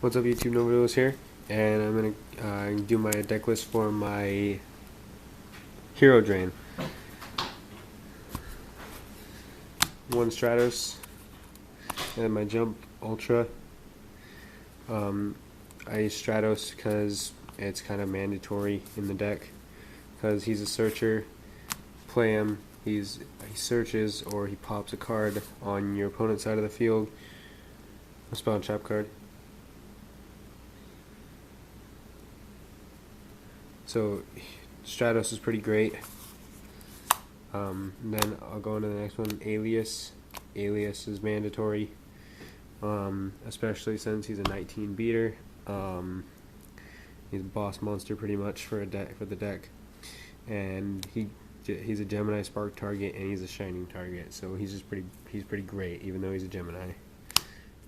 What's up, YouTube? Novados here, and I'm gonna do my deck list for my Hero Drain. One Stratos, and my Jump Ultra. I use Stratos because it's kind of mandatory in the deck, because he's a searcher. Play him. He searches or he pops a card on your opponent's side of the field. A spell and trap card. So Stratos is pretty great. Then I'll go into the next one. Alias. Alias is mandatory, especially since he's a 19 beater. He's a boss monster pretty much for the deck, and he's a Gemini Spark target and he's a Shining target. So he's pretty great, even though he's a Gemini.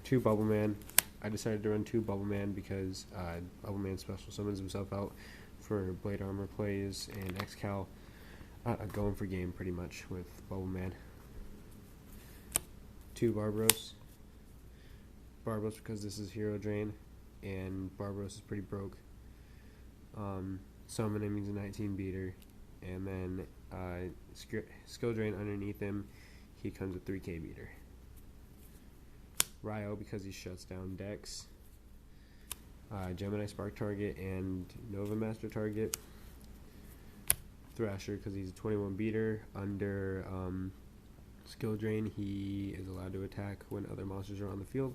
2 Bubble Man. I decided to run 2 Bubble Man because Bubble Man special summons himself out for Blade Armor plays and Excal. Going for game pretty much with Bubble Man. 2 Barbaros. Barbaros because this is Hero Drain, and Barbaros is pretty broke. Summon him, he's a 19 beater, and then Skill Drain underneath him, he comes with 3k beater. Ryo because he shuts down decks. Gemini Spark target and Nova Master target. Thrasher because he's a 21 beater. Under Skill Drain, he is allowed to attack when other monsters are on the field.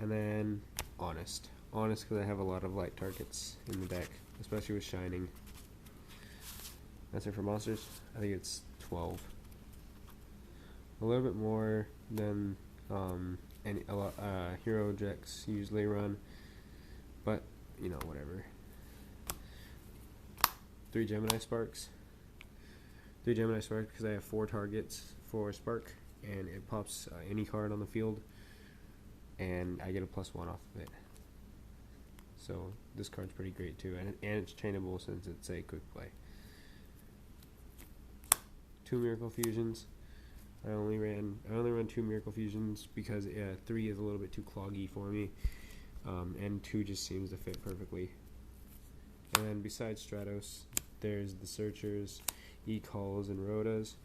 And then Honest. Honest because I have a lot of light targets in the deck, especially with Shining. That's it for monsters. I think it's 12. A little bit more than hero decks usually run, but you know, whatever. 3 Gemini Sparks. 3 Gemini Sparks because I have 4 targets for Spark, and it pops any card on the field, and I get a +1 off of it. So this card's pretty great too, and it's chainable since it's a quick play. 2 Miracle Fusions. I only ran 2 Miracle Fusions because 3 is a little bit too cloggy for me, and 2 just seems to fit perfectly. And then besides Stratos, there's the Searchers, E-Calls, and Rhodas.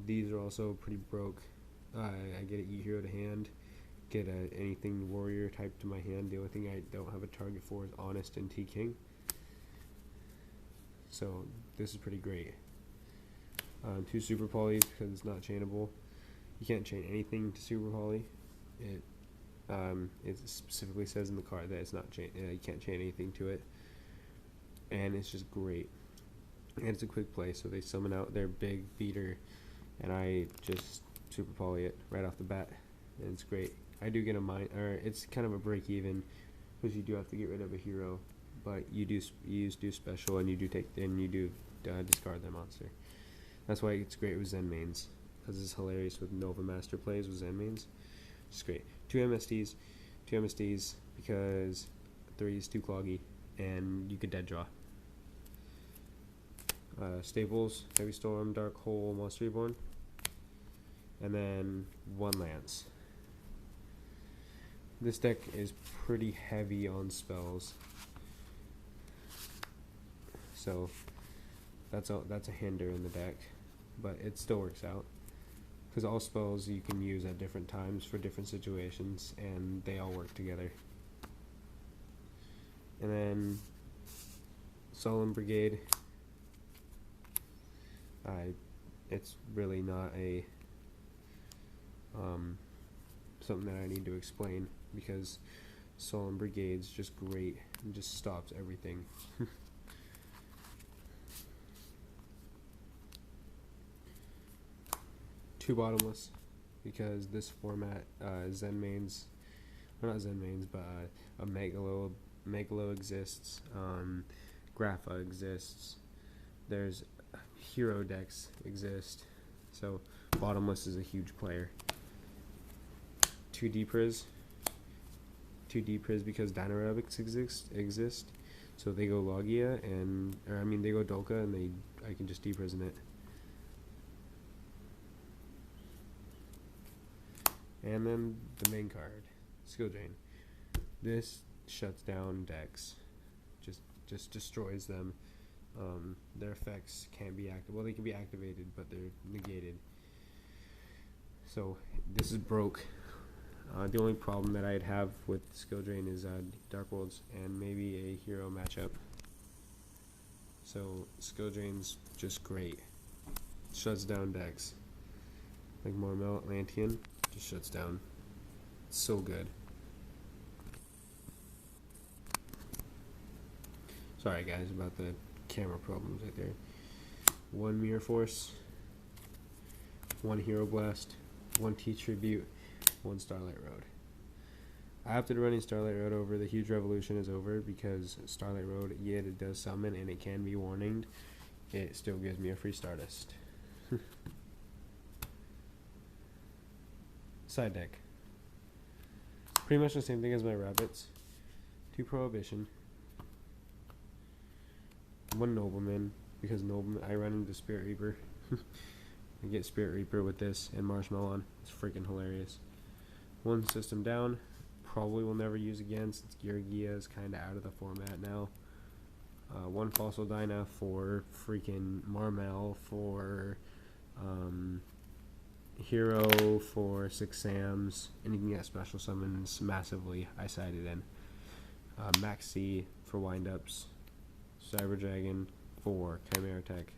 These are also pretty broke. I get an E-Hero to hand, get anything Warrior type to my hand. The only thing I don't have a target for is Honest and T-King. So this is pretty great. 2 Super Polys because it's not chainable. You can't chain anything to Super Poly. It specifically says in the card that it's not you can't chain anything to it, and it's just great. And it's a quick play, so they summon out their big beater, and I just Super Poly it right off the bat, and it's great. I do get a it's kind of a break even because you do have to get rid of a hero, but you do special, and you do discard their monster. That's why it's great with Zen mains, because it's hilarious with Nova Master plays with Zen mains. It's great. 2 MSDs because 3 is too cloggy, and you could dead draw. Staples, Heavy Storm, Dark Hole, Monster Reborn, and then 1 Lance. This deck is pretty heavy on spells, so that's a hinder in the deck, but it still works out because all spells you can use at different times for different situations, and they all work together. And then Solemn Brigade. It's really not a something that I need to explain, because Solemn Brigade's just great and just stops everything. 2 Bottomless because this format, Zen mains, well, not Zen mains, but a Megalo exists, Grapha exists, there's hero decks exist, so Bottomless is a huge player. 2 Depriz because Dynarabics exist, so they go Logia they go Dolka, and I can just deprison it. And then the main card, Skill Drain. This shuts down decks, just destroys them. Their effects can't be active. Well, they can be activated, but they're negated. So this is broke. The only problem that I'd have with Skill Drain is Dark Worlds and maybe a hero matchup. So Skill Drain's just great. Shuts down decks. Like Mormel Atlantean, just shuts down. It's so good. Sorry guys about the camera problems right there. 1 Mirror Force, 1 Hero Blast, 1 T Tribute, 1 Starlight Road. After running Starlight Road over, the Huge Revolution is over because Starlight Road, yeah, it does summon and it can be warninged. It still gives me a free Stardust. Side deck. Pretty much the same thing as my rabbits. 2 Prohibition. 1 Nobleman, because Nobleman, I run into Spirit Reaper. I get Spirit Reaper with this and Marshmallow. It's freaking hilarious. 1 System Down. Probably will never use again since Geargia is kind of out of the format now. 1 Fossil Dyna for freaking Marmel, for Hero, for 6 Sams. Anything that special summons massively, I sided in. Max C for windups. Cyber Dragon for Chimera Tech.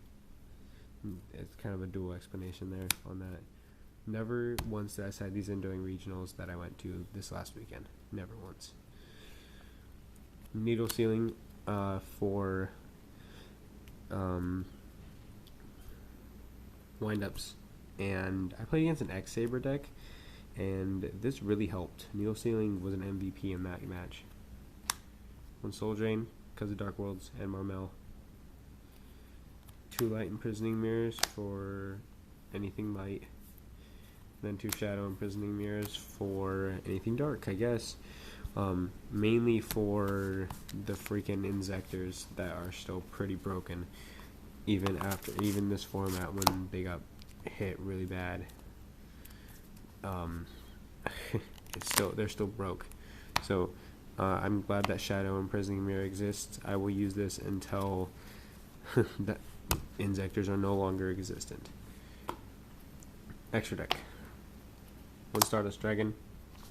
It's kind of a dual explanation there on that. Never once did I side these in during regionals that I went to this last weekend. Never once. Needle Ceiling for windups. And I played against an X-Saber deck, and this really helped. Needle Ceiling was an MVP in that match. 1 Soul Drain, because of Dark Worlds and Marmel. 2 Light Imprisoning Mirrors for anything light. Then 2 Shadow Imprisoning Mirrors for anything dark, I guess. Mainly for the freaking Inzectors that are still pretty broken, even this format when they got hit really bad. They're still broke. So I'm glad that Shadow Imprisoning Mirror exists. I will use this until that Inzectors are no longer existent. Extra deck. 1 Stardust Dragon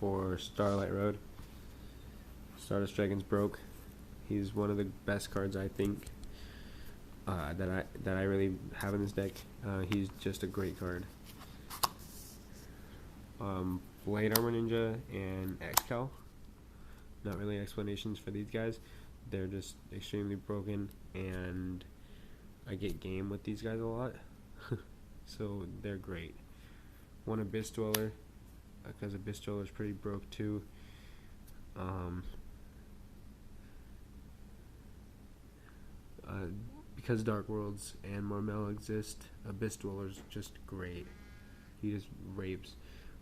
for Starlight Road. Stardust Dragon's broke. He's one of the best cards I think that I really have in this deck. He's just a great card. Blade Armor Ninja and X-Cal. Not really explanations for these guys. They're just extremely broken, and I get game with these guys a lot. So they're great. 1 Abyss Dweller, because Abyss Dweller is pretty broke too. Because Dark Worlds and Marmel exist, Abyss Dweller's just great. He just rapes.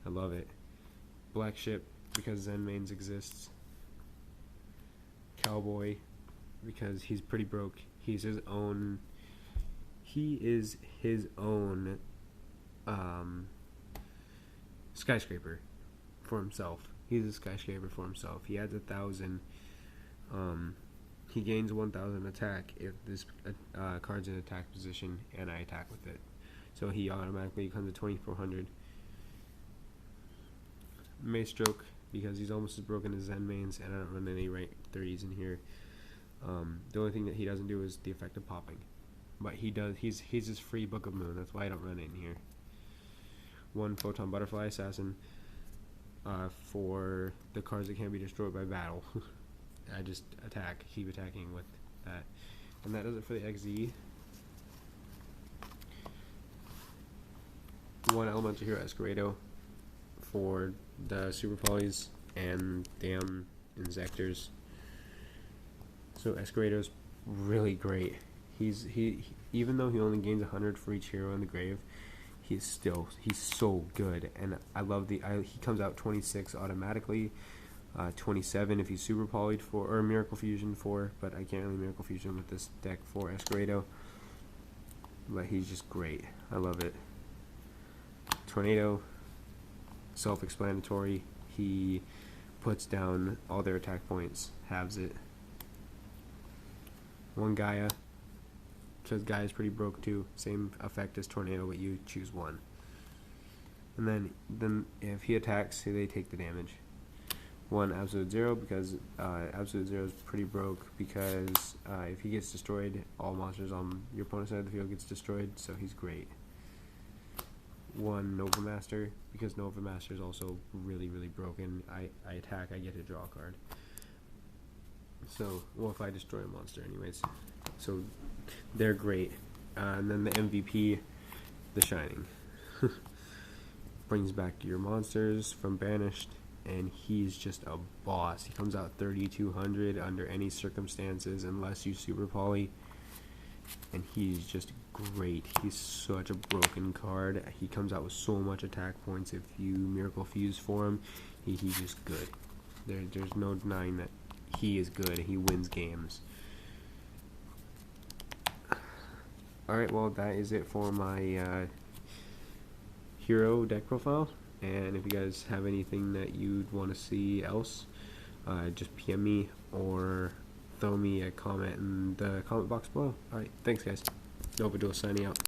I love it. Black Ship, because Zen Mains exists. Cowboy, because he's pretty broke. He is his own skyscraper for himself. He's a skyscraper for himself. He adds 1,000. He gains 1,000 attack if this card's in attack position and I attack with it. So he automatically becomes a 2,400. Maestroke, because he's almost as broken as Zen Mains, and I don't run any rank 30s in here. The only thing that he doesn't do is the effect of popping. But he does. He's his free Book of Moon. That's why I don't run it in here. 1 Photon Butterfly Assassin for the cards that can't be destroyed by battle. I just keep attacking with that. And that does it for the XZ. 1 Elemental Hero Escalado for the Super Polys and damn Inzectors. So Escalado's really great. He even though he only gains 100 for each hero in the grave, he's so good. And I love he comes out 26 automatically. 27 if he's Super Polyed for, or Miracle Fusion for, but I can't really Miracle Fusion with this deck for Escalado. But he's just great. I love it. Tornado, self-explanatory. He puts down all their attack points, halves it. One Gaia, because Gaia's pretty broke too. Same effect as Tornado, but you choose one. And then if he attacks, they take the damage. One Absolute Zero, because Absolute Zero is pretty broke, because if he gets destroyed, all monsters on your opponent's side of the field gets destroyed, so he's great. One Nova Master, because Nova Master is also really, really broken. I attack, I get to draw a card. So, well, if I destroy a monster anyways. So, they're great. And then the MVP, The Shining. Brings back your monsters from Banished, and he's just a boss. He comes out 3,200 under any circumstances unless you Super Poly, and he's just great. He's such a broken card. He comes out with so much attack points. If you Miracle Fuse for him, he's just good. There's no denying that he is good. He wins games. Alright, well, that is it for my hero deck profile, and if you guys have anything that you'd want to see else, just PM me or throw me a comment in the comment box below. Alright, thanks guys. Nova Duel signing out.